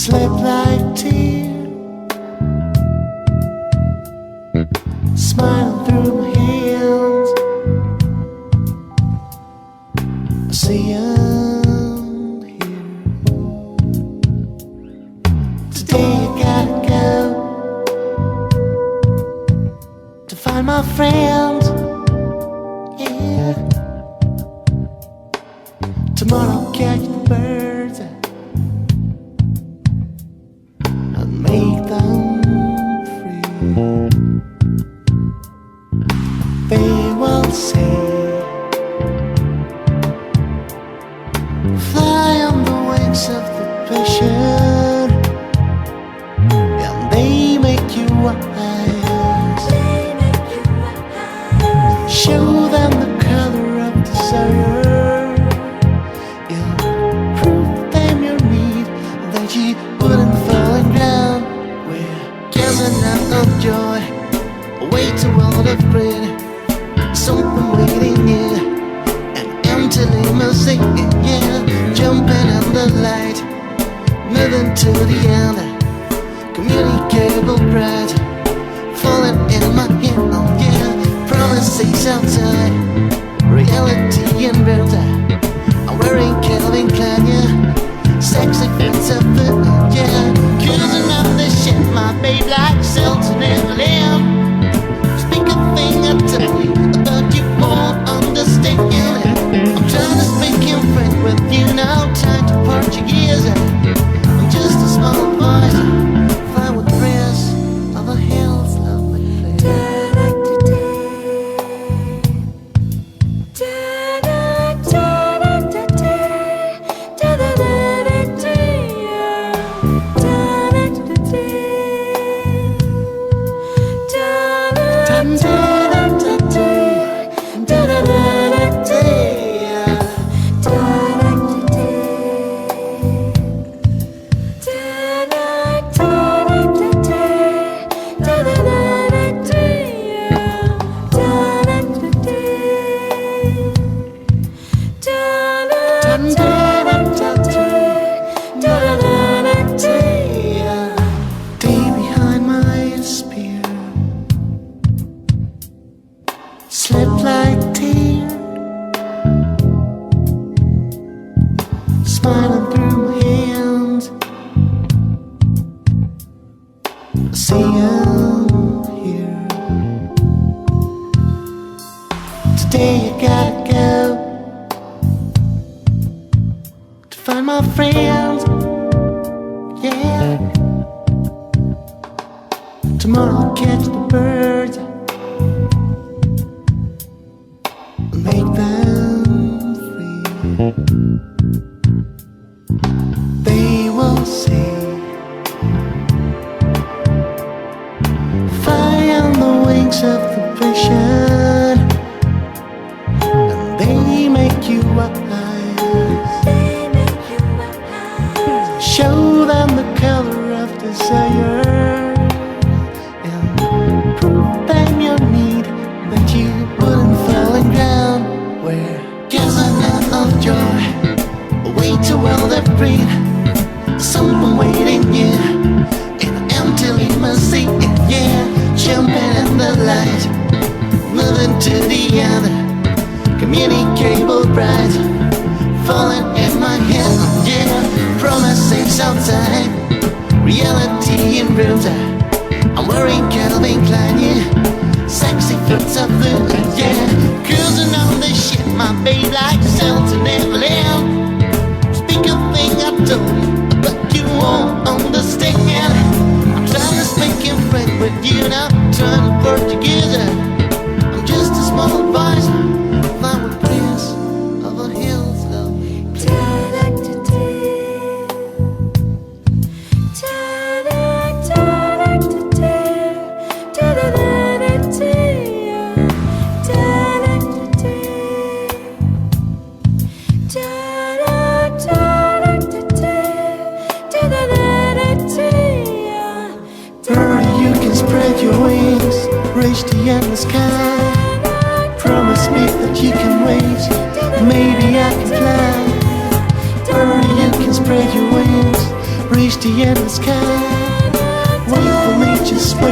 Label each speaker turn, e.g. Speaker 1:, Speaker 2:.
Speaker 1: Slip like tear, smiling through my hands. I see I'm here. Today I gotta go to find my friends. Yeah. Tomorrow I'll catch the birds and make them free. They will say, fly on the wings of the passion, and they make you wise. Show them the color of desire. You'll prove them your need, that you wouldn't fall in ground. We're gathering out of joy, away to world of bread. Something waiting here, an empty limousine, yeah. Jumping in the light, moving to the end. Communicable pride, falling in my hand, yeah. Promises outside, reality in real time. I'm wearing Calvin Klein, yeah. Sexy fits up the, yeah. Cruising up the shit, my babe like Selton in the lamb. Speak a thing I tell you, but you won't understand. I'm trying to speak in French with you now, time to Portuguese. I'm just a small voice, fly with the rest of the hills, lovely place. Slip like tear, smiling through my hands. I see I'm here. Today I gotta go to find my friends, yeah. Tomorrow I'll catch the birds, make them free. They will say, fly on the wings of the passion, and they make you wise. Show them the color of desire, and prove them your need, that you wouldn't fall in ground. We're gathering out of joy, away to world of breed. Someone waiting, yeah, in an empty limousine, yeah. Jumping in the light, moving to the other. Communicable pride, falling in my hand, yeah. Promises outside, reality in real time. I'm wearing Calvin Klein, yeah. Sexy fits up the, yeah. Cruising on the shit, my babe like Selton and Lamb. Speak a thing I told you, but you won't understand. I'm trying to speak in French with you now, trying to Portuguese. I'm just a small voice, fly with prince of the hills, love me. Reach the endless sky. Promise me that you can wait, maybe I can fly. Or you can spread your wings, reach reach the endless sky. Wait for me, just wait.